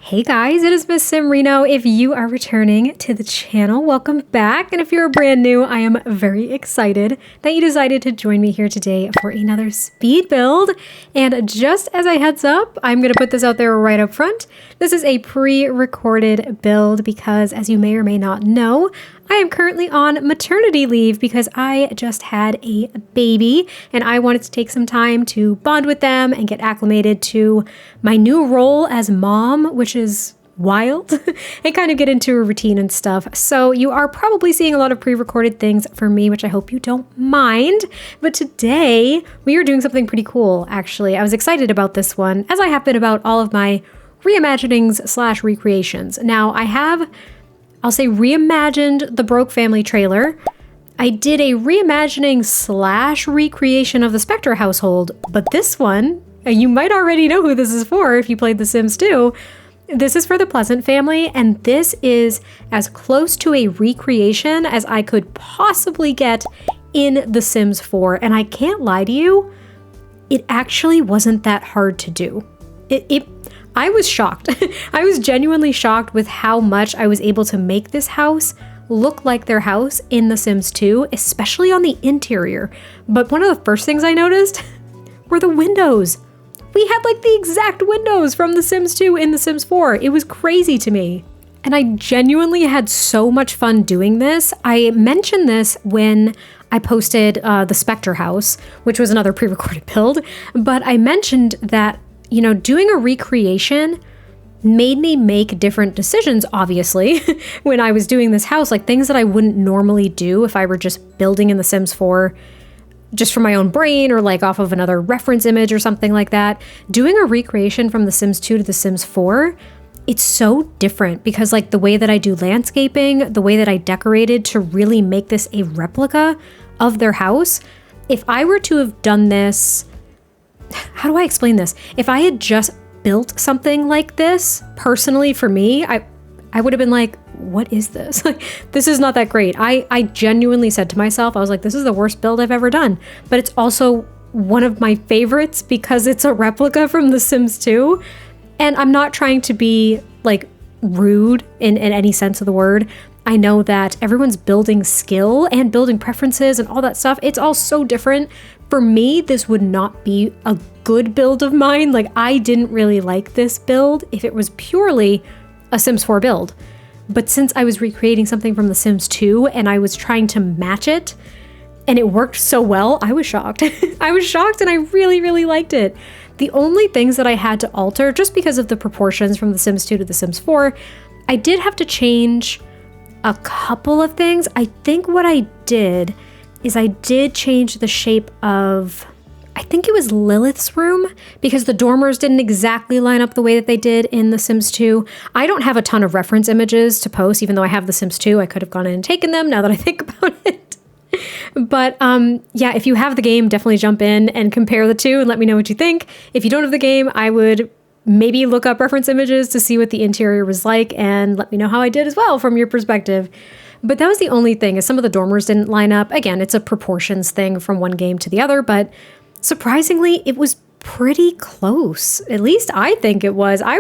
Hey guys, it is MissSimReno. If you are returning to the channel, welcome back. And if you're brand new, I am very excited that you decided to join me here today for another speed build. And just as a heads up, I'm going to put this out there right up front. This is a pre-recorded build because, as you may or may not know, I am currently on maternity leave because I just had a baby and I wanted to take some time to bond with them and get acclimated to my new role as mom, which is wild, and kind of get into a routine and stuff. So you are probably seeing a lot of pre-recorded things for me, which I hope you don't mind. But today we are doing something pretty cool, actually. I was excited about this one, as I have been about all of my reimaginings / recreations. Now I'll say reimagined the Broke Family trailer. I did a reimagining / recreation of the Spectre household, but this one, you might already know who this is for if you played The Sims 2. This is for the Pleasant family, and this is as close to a recreation as I could possibly get in The Sims 4. And I can't lie to you, it actually wasn't that hard to do. I was shocked. I was genuinely shocked with how much I was able to make this house look like their house in The Sims 2, especially on the interior. But one of the first things I noticed were the windows. We had like the exact windows from The Sims 2 in The Sims 4. It was crazy to me. And I genuinely had so much fun doing this. I mentioned this when I posted the Spectre house, which was another pre-recorded build, but I mentioned that doing a recreation made me make different decisions, obviously, when I was doing this house, like things that I wouldn't normally do if I were just building in The Sims 4 just from my own brain or like off of another reference image or something like that. Doing a recreation from The Sims 2 to The Sims 4, it's so different because like the way that I do landscaping, the way that I decorated to really make this a replica of their house. If I were to have done this, how do I explain this? If I had just built something like this personally for me, I would have been like, what is this? Like, this is not that great. I genuinely said to myself, I was like, this is the worst build I've ever done. But it's also one of my favorites because it's a replica from The Sims 2. And I'm not trying to be like rude in any sense of the word. I know that everyone's building skill and building preferences and all that stuff. It's all so different. For me, this would not be a good build of mine. Like, I didn't really like this build if it was purely a Sims 4 build. But since I was recreating something from The Sims 2 and I was trying to match it and it worked so well, I was shocked. I was shocked and I really, really liked it. The only things that I had to alter, just because of the proportions from The Sims 2 to The Sims 4, I did have to change a couple of things. I think what I did is I did change the shape of, I think it was Lilith's room, because the dormers didn't exactly line up the way that they did in The Sims 2. I don't have a ton of reference images to post, even though I have The Sims 2. I could have gone in and taken them now that I think about it. But yeah, if you have the game, definitely jump in and compare the two and let me know what you think. If you don't have the game, I would maybe look up reference images to see what the interior was like and let me know how I did as well from your perspective. But that was the only thing, is some of the dormers didn't line up. Again, it's a proportions thing from one game to the other, but surprisingly, it was pretty close. At least I think it was. I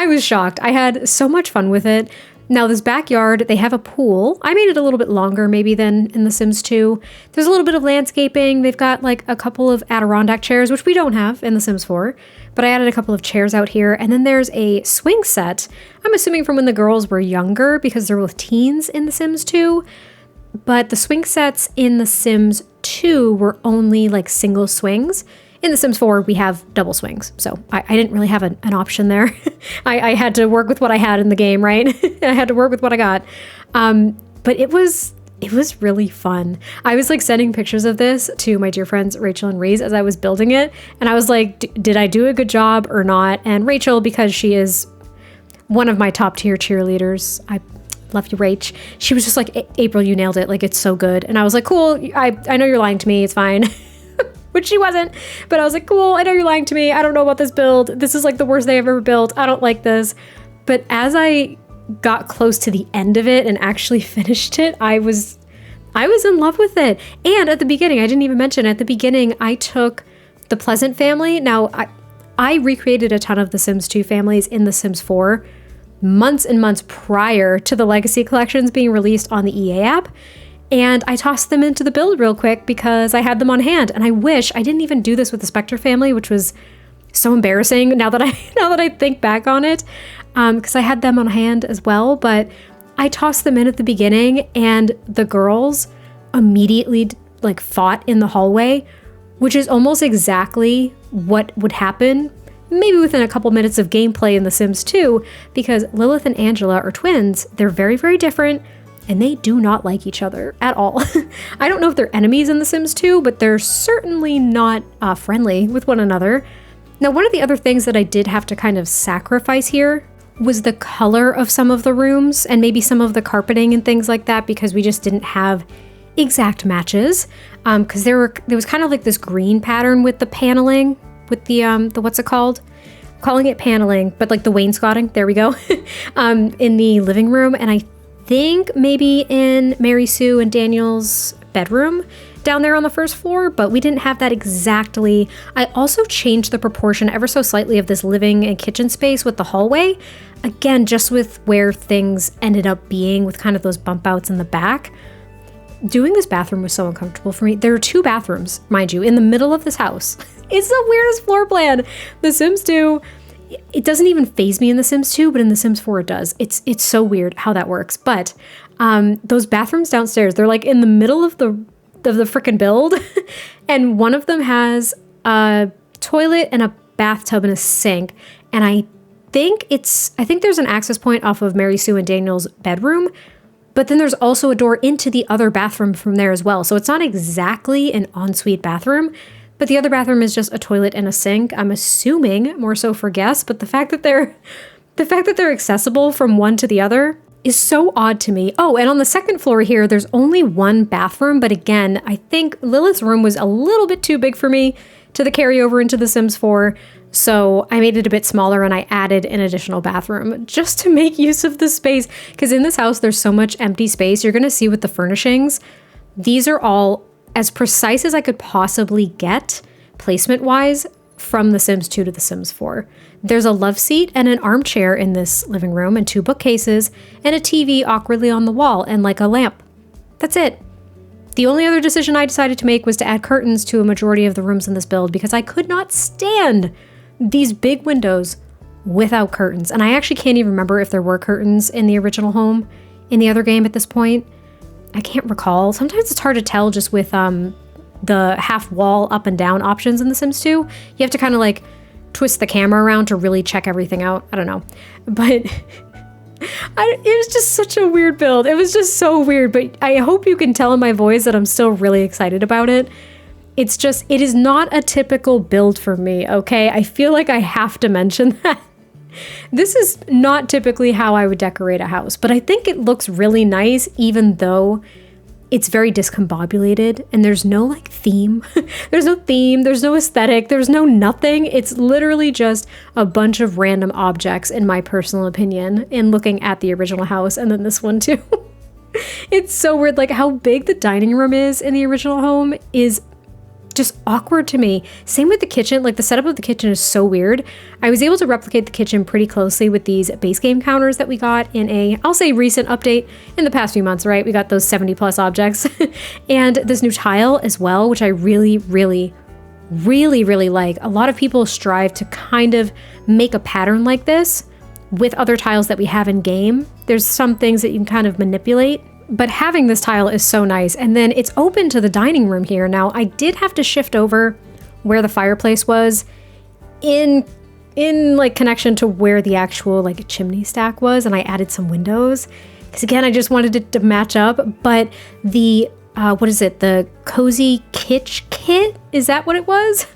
was shocked. I had so much fun with it. Now, this backyard, they have a pool. I made it a little bit longer maybe than in The Sims 2. There's a little bit of landscaping. They've got like a couple of Adirondack chairs, which we don't have in The Sims 4. But I added a couple of chairs out here. And then there's a swing set. I'm assuming from when the girls were younger because they're both teens in The Sims 2. But the swing sets in The Sims 2 were only like single swings. In The Sims 4, we have double swings. So I didn't really have an option there. I had to work with what I had in the game, right? I had to work with what I got. But it was really fun. I was like sending pictures of this to my dear friends Rachel and Reese as I was building it. And I was like, did I do a good job or not? And Rachel, because she is one of my top tier cheerleaders, I love you, Rach. She was just like, April, you nailed it. Like, it's so good. And I was like, cool. I know you're lying to me. It's fine. Which she wasn't. But I was like, cool. I know you're lying to me. I don't know about this build. This is like the worst thing I've ever built. I don't like this. But as I got close to the end of it and actually finished it, I was in love with it. And at the beginning, I didn't even mention, at the beginning, I took the Pleasant family. Now, I recreated a ton of the Sims 2 families in the Sims 4 months and months prior to the Legacy collections being released on the EA app. And I tossed them into the build real quick because I had them on hand. And I wish I didn't even do this with the Spectre family, which was so embarrassing now that I think back on it, because I had them on hand as well. But I tossed them in at the beginning, and the girls immediately like fought in the hallway, which is almost exactly what would happen maybe within a couple minutes of gameplay in The Sims 2, because Lilith and Angela are twins. They're very, very different, and they do not like each other at all. I don't know if they're enemies in The Sims 2, but they're certainly not friendly with one another. Now, one of the other things that I did have to kind of sacrifice here was the color of some of the rooms and maybe some of the carpeting and things like that, because we just didn't have exact matches. Because there was kind of like this green pattern with the paneling, with the what's it called? I'm calling it paneling, but like the wainscoting, there we go, in the living room. And I think maybe in Mary Sue and Daniel's bedroom down there on the first floor, but we didn't have that exactly. I also changed the proportion ever so slightly of this living and kitchen space with the hallway. Again, just with where things ended up being with kind of those bump outs in the back. Doing this bathroom was so uncomfortable for me. There are 2 bathrooms, mind you, in the middle of this house. It's the weirdest floor plan. The Sims 2, it doesn't even faze me in The Sims 2, but in The Sims 4 it does. It's so weird how that works. But those bathrooms downstairs, they're like in the middle of the freaking build. And one of them has a toilet and a bathtub and a sink. And I think there's an access point off of Mary Sue and Daniel's bedroom. But then there's also a door into the other bathroom from there as well. So it's not exactly an ensuite bathroom, but the other bathroom is just a toilet and a sink. I'm assuming more so for guests, but the fact that they're accessible from one to the other is so odd to me. Oh, and on the second floor here, there's only one bathroom. But again, I think Lilith's room was a little bit too big for me to the carryover into The Sims 4. So I made it a bit smaller and I added an additional bathroom just to make use of the space. Because in this house, there's so much empty space. You're going to see with the furnishings, these are all as precise as I could possibly get placement-wise from The Sims 2 to The Sims 4. There's a love seat and an armchair in this living room and 2 bookcases and a TV awkwardly on the wall and like a lamp. That's it. The only other decision I decided to make was to add curtains to a majority of the rooms in this build because I could not stand these big windows without curtains. And I actually can't even remember if there were curtains in the original home in the other game at this point. I can't recall. Sometimes it's hard to tell just with the half wall up and down options in The Sims 2. You have to kind of like twist the camera around to really check everything out. I don't know. But it was just such a weird build. It was just so weird. But I hope you can tell in my voice that I'm still really excited about it. It's just, it is not a typical build for me, okay? I feel like I have to mention that. This is not typically how I would decorate a house, but I think it looks really nice, even though it's very discombobulated and there's no like theme. There's no theme, there's no aesthetic, there's no nothing. It's literally just a bunch of random objects, in my personal opinion, in looking at the original house and then this one too. It's so weird, like how big the dining room is in the original home is just awkward to me. Same with the kitchen. Like the setup of the kitchen is so weird. I was able to replicate the kitchen pretty closely with these base game counters that we got in a, I'll say recent update in the past few months, right? We got those 70 plus objects and this new tile as well, which I really, really, really, really like. A lot of people strive to kind of make a pattern like this with other tiles that we have in game. There's some things that you can kind of manipulate, but having this tile is so nice. And then it's open to the dining room here. Now, I did have to shift over where the fireplace was in like connection to where the actual like chimney stack was. And I added some windows because again, I just wanted it to match up. But the, what is it? The cozy kitsch kit? Is that what it was?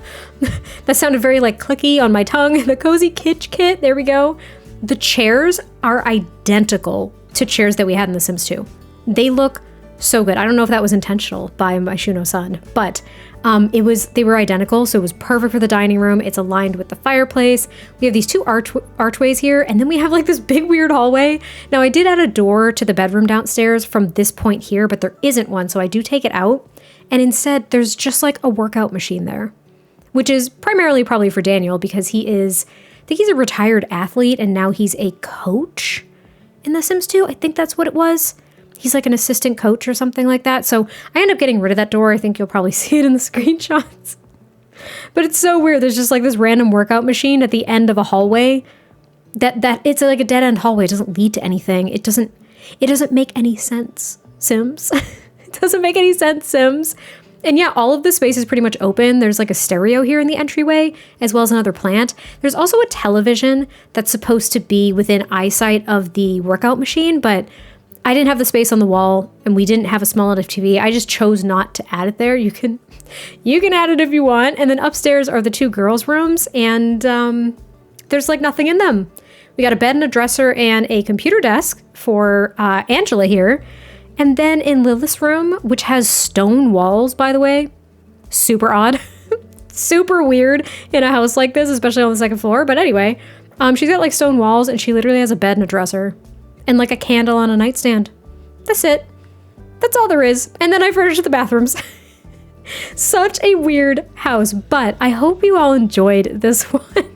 That sounded very like clicky on my tongue. The cozy kitsch kit. There we go. The chairs are identical to chairs that we had in The Sims 2. They look so good. I don't know if that was intentional by my Shuno-san, but they were identical, so it was perfect for the dining room. It's aligned with the fireplace. We have these 2 archways here, and then we have like this big weird hallway. Now, I did add a door to the bedroom downstairs from this point here, but there isn't one, so I do take it out. And instead, there's just like a workout machine there, which is primarily probably for Daniel because I think he's a retired athlete and now he's a coach in The Sims 2. I think that's what it was. He's like an assistant coach or something like that. So I end up getting rid of that door. I think you'll probably see it in the screenshots. But it's so weird. There's just like this random workout machine at the end of a hallway that it's like a dead end hallway. It doesn't lead to anything. It doesn't make any sense, Sims. It doesn't make any sense, Sims. And yeah, all of the space is pretty much open. There's like a stereo here in the entryway, as well as another plant. There's also a television that's supposed to be within eyesight of the workout machine, but I didn't have the space on the wall and we didn't have a small enough TV. I just chose not to add it there. You can add it if you want. And then upstairs are the 2 girls' rooms and there's like nothing in them. We got a bed and a dresser and a computer desk for Angela here. And then in Lilith's room, which has stone walls, by the way, super odd, super weird in a house like this, especially on the 2nd floor. But anyway, she's got like stone walls and she literally has a bed and a dresser and like a candle on a nightstand. That's it. That's all there is. And then I furnished the bathrooms. Such a weird house, but I hope you all enjoyed this one.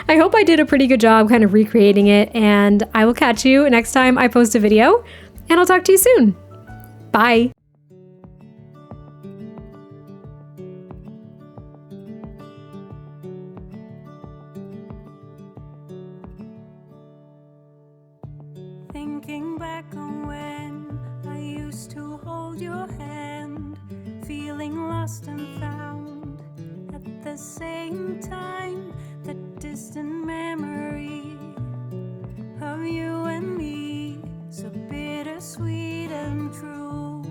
I hope I did a pretty good job kind of recreating it, and I will catch you next time I post a video, and I'll talk to you soon. Bye. Thinking back on when I used to hold your hand, feeling lost and found at the same time, that distant memory of you and me, so bittersweet and true.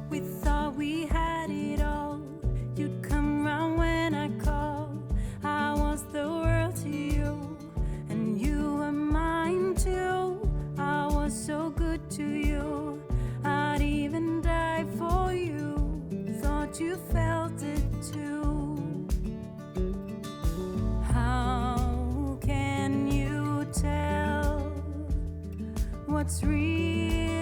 We thought we had it all, you'd come round when I called, I was the world to you, and you were mine too. I was so good to you, I'd even die for you, thought you felt it too. How can you tell what's real